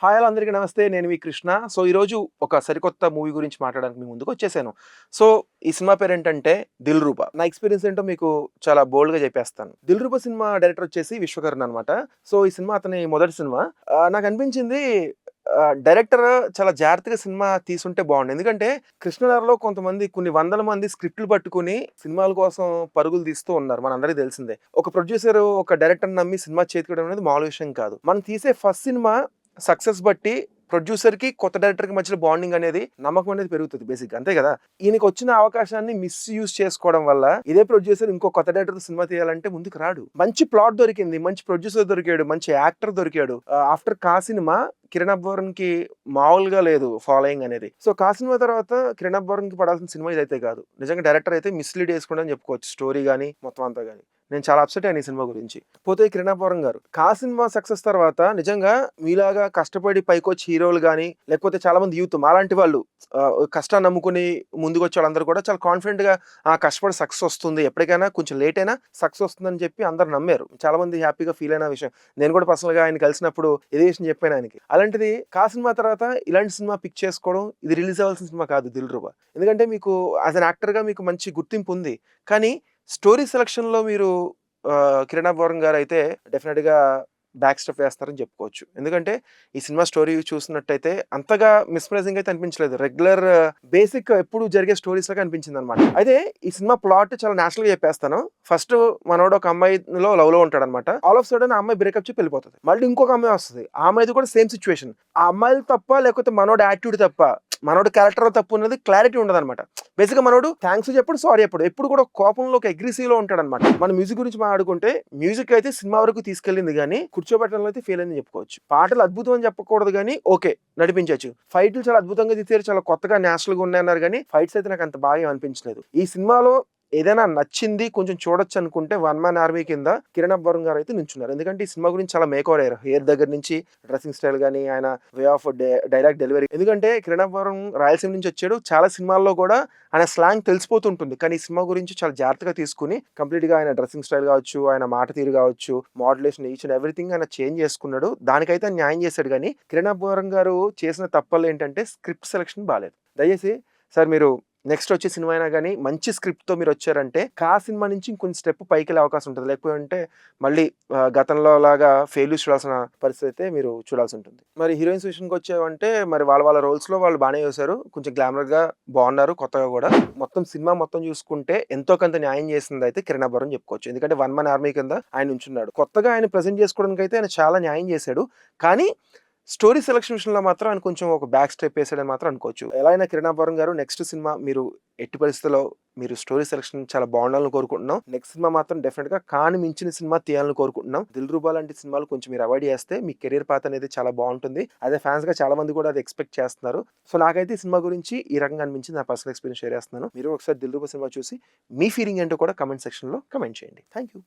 Hi hello అందరికీ నమస్తే. నేను మీ కృష్ణ. సో, ఈరోజు ఒక సరికొత్త మూవీ గురించి మాట్లాడడానికి మీ ముందుకొచ్చేసాను. సో, ఈ సినిమా పేరేంటంటే 'దిల్ రూబా'. నా ఎక్స్‌పీరియన్స్ ఏంటో మీకు చాలా బోల్డ్‌గా చెప్పేస్తాను. 'దిల్ రూబా' సినిమా డైరెక్టర్ వచ్చేసి విశ్వకర్ణ అనమాట. సో, ఈ సినిమా అతని మొదటి సినిమా. నాకనిపించింది డైరెక్టర్ చాలా జాగ్రత్తగా సినిమా తీసుంటే బావుండు. ఎందుకంటే 'కృష్ణగారిలో' కొంతమంది కొన్ని వందల మంది స్క్రిప్ట్‌లు పట్టుకొని సినిమాల కోసం పరుగులు తీస్తూ ఉన్నారు. మనందరికీ తెలిసిందే. ఒక ప్రొడ్యూసర్ ఒక డైరెక్టర్‌ని నమ్మి సినిమా చేతికివ్వడం అనేది మామూలు విషయం కాదు. మనం తీసే ఫస్ట్ సినిమా సక్సెస్ బట్టి ప్రొడ్యూసర్‌కి, కొత్త డైరెక్టర్‌కి మధ్యలో బాండింగ్ అనేది, నమ్మకం అనేది పెరుగుతది బేసిక్‌గా. అంతే గదా! ఈయనకొచ్చిన అవకాశాన్ని మిస్‌యూజ్ చేసుకోవడం వల్ల ఇదే ప్రొడ్యూసర్ ఇంకో కొత్త డైరెక్టర్‌తో సినిమా తీయాలంటే ముందుకు రాడు. మంచి ప్లాట్ దొరికింది, మంచి ప్రొడ్యూసర్ దొరికాడు, మంచి యాక్టర్ దొరికాడు. ఆఫ్టర్ 'కా' సినిమా కిరణ్ అబ్బవరంకి మామూలుగా లేదు ఫాలోయింగ్ అనేది. సో 'కా' సినిమా తర్వాత కిరణ్ అబ్బవరంకి పడాల్సిన సినిమా ఇదైతే కాదు. నిజంగా డైరెక్టర్ అయితే మిస్‌లీడ్ చేసుకున్నాడని చెప్పుకోవచ్చు. స్టోరీ గాని, మొత్తం అంతా గాని. నేను చాలా అప్సెట్ అయ్యాను ఈ సినిమా గురించి. పోతే కిరణ్ అబ్బవరం గారు 'కా' సినిమా సక్సెస్ తర్వాత నిజంగా మీలాగా కష్టపడి పైకొచ్చి హీరోలు గాని, లేకపోతే చాలా మంది యూత్ మాలాంటి వాళ్ళు కష్టాన్ని నమ్ముకొని ముందుకొచ్చే వాళ్ళందరూ కూడా చాలా కాన్ఫిడెంట్‌గా కష్టపడి సక్సెస్ వస్తుంది. ఎప్పటికైనా కొంచెం లేట్ అయినా సక్సెస్ వస్తుందని చెప్పి అందరూ నమ్మారు. చాలా మంది హ్యాపీగా ఫీల్ అయిన విషయం. నేను కూడా పర్సనల్‌గా ఆయన్ని కలిసినప్పుడు ఇదే విషయం చెప్పాను ఆయనకి. అలాంటిది 'కా' సినిమా తర్వాత ఇలాంటి సినిమా పిక్ చేసుకోవడం, ఇది రిలీజ్ అవ్వాల్సిన సినిమా కాదు 'దిల్ రూబా'. ఎందుకంటే మీకు యాస్ ఎన్ యాక్టర్‌గా మీకు మంచి గుర్తింపు ఉంది. కానీ స్టోరీ సెలక్షన్‌లో మీరు కిరణ్ అబ్బవరం గారైతే డెఫినిట్‌గా బ్యాక్ స్టెప్ వేస్తారని చెప్పుకోవచ్చు. ఎందుకంటే ఈ సినిమా స్టోరీ చూస్తున్నట్టయితే అంతగా మిస్‌ప్రైజింగ్ అయితే అనిపించలేదు. రెగ్యులర్ బేసిక్ ఎప్పుడు జరిగే స్టోరీస్ లాగా అనిపించిందనమాట. అయితే ఈ సినిమా ప్లాట్ చాలా నేచురల్‌గా చెప్పేస్తాను. ఫస్ట్ మనోడు ఒక అమ్మాయిలో లవ్‌లో ఉంటాడనమాట. ఆల్ ఆఫ్ సడెన్ ఆ అమ్మాయి బ్రేకప్ చెప్పి వెళ్ళిపోతది. మళ్ళీ ఇంకొక అమ్మాయి వస్తది. ఆ అమ్మాయిది కూడా సేమ్ సిట్యుయేషన్. ఆ అమ్మాయిది తప్ప లేకపోతే మనోడి యాటిట్యూడ్ తప్ప, మనోడి క్యారెక్టర్‌లో తప్పు ఉన్నది క్లారిటీ ఉండదనమాట. బేసిక్‌గా మనోడు థాంక్స్ చెప్పడు, సారీ చెప్పడు. ఎప్పుడు కూడా కోపంలో ఒక అగ్రెసివ్‌లో ఉంటాడనమాట. మన మ్యూజిక్ గురించి మాట్లాడుకుంటే మ్యూజిక్ అయితే సినిమా వరకు తీసుకెళ్ళింది గానీ, కూర్చోబెట్టడంలో అయితే ఫెయిల్ అయిందని చెప్పుకోవచ్చు. పాటలు అద్భుతం అని చెప్పకూడదు గానీ, ఓకే నడిపించొచ్చు. ఫైట్‌లు చాలా అద్భుతంగా తీశారు. చాలా కొత్తగా నేచురల్‌గా ఉన్నాయన్నారు గానీ, ఫైట్స్ అయితే నాకు అంత బాగా ఏమి అనిపించలేదు. ఈ సినిమాలో ఏదైనా నచ్చింది కొంచెం చూడొచ్చు అనుకుంటే 'వన్ మ్యాన్ ఆర్మీ' కింద కిరణ్ అబ్బవరం గారు అయితే నించున్నారు. ఎందుకంటే ఈ సినిమా గురించి చాలా మేక్ ఓవర్ అయ్యారు. హెయిర్ దగ్గర నుంచి డ్రెసింగ్ స్టైల్ గాని, ఆయన వే ఆఫ్ డైలాగ్ డెలివరీ. ఎందుకంటే కిరణ్ అబ్బవరం రాయలసీమ నుంచి వచ్చాడు. చాలా సినిమాల్లో కూడా ఆయన స్లాంగ్ తెలిసిపోతుంటుంది. కానీ ఈ సినిమా గురించి చాలా జాగ్రత్తగా తీసుకొని కంప్లీట్‌గా ఆయన డ్రెసింగ్ స్టైల్ కావచ్చు, ఆయన మాట తీరు కావచ్చు, మోడ్యులేషన్ ఈచ్ అండ్ ఎవ్రీథింగ్ ఆయన చేంజ్ చేసుకున్నాడు. దానికైతే ఆయన న్యాయం చేశాడు గానీ, కిరణ్ అబ్బవరం గారు చేసిన తప్పులేంటంటే స్క్రిప్ట్ సెలక్షన్ బాలేదు. దయచేసి సార్ మీరు నెక్స్ట్ వచ్చే సినిమా అయినా గానీ మంచి స్క్రిప్ట్‌తో మీరొచ్చారంటే 'కా' సినిమా నుంచి ఇంకొంచెం స్టెప్ పైకెళ్ళే అవకాశం ఉంటది. లేకపోతే మళ్ళీ గతంలో లాగా ఫెయిల్యూర్స్ చూడాల్సిన పరిస్థితి అయితే మీరు చూడాల్సుంటుంది. మరి హీరోయిన్స్ విషయానికొచ్చామంటే మరి వాళ్ళ రోల్స్‌లో వాళ్ళు బానే చేశారు. కొంచెం గ్లామరస్‌గా బావున్నారు కొత్తగా గూడా. మొత్తం సినిమా మొత్తం చూసుకుంటే ఎంతో కొంత న్యాయం చేసిందయితే కిరణ్ అబ్బవరం చెప్పుకోవచ్చు. ఎందుకంటే 'వన్ మ్యాన్ ఆర్మీ' కింద ఆయన నుంచున్నాడు. కొత్తగా ఆయన ప్రెజెంట్ చేసుకోవడానికైతే ఆయన చాలా న్యాయం చేశాడు. కానీ స్టోరీ సెలక్షన్ విషయంలో మాత్రం ఆయన కొంచెం ఒక బ్యాక్ స్టెప్ ఏసాడని మాత్రం అనుకోవచ్చు. ఎలా అయినా కిరణ్ అబ్బవరం గారు నెక్స్ట్ సినిమా మీరు ఎట్టి పరిస్థితుల్లో మీరు స్టోరీ సెలక్షన్ చాలా బావుండాలని కోరుకుంటున్నాం. నెక్స్ట్ సినిమా మాత్రం డెఫినిట్‌గా 'కా'ని మించిన సినిమా తీయాలని కోరుకుంటున్నాం. 'దిల్ రూబా' లాంటి సినిమాలు కొంచెం మీరు అవాయిడ్ చేస్తే మీ కెరియర్ పాత్ అనేది చాలా బావుంటుంది. అదే ఫాన్స్‌గా చాలా మంది కూడా అది ఎక్స్‌పెక్ట్ చేస్తున్నారు. సో, నాకైతే ఈ సినిమా గురించి ఈ రకంగా అనిపించింది. నా పర్సనల్ ఎక్స్‌పీరియన్స్ షేర్ చేస్తున్నాను. మీరు ఒకసారి 'దిల్ రూబా' సినిమా చూసి మీ ఫీలింగ్ ఏంటో కూడా కామెంట్ సెక్షన్‌లో కామెంట్ చేయండి. Thank you.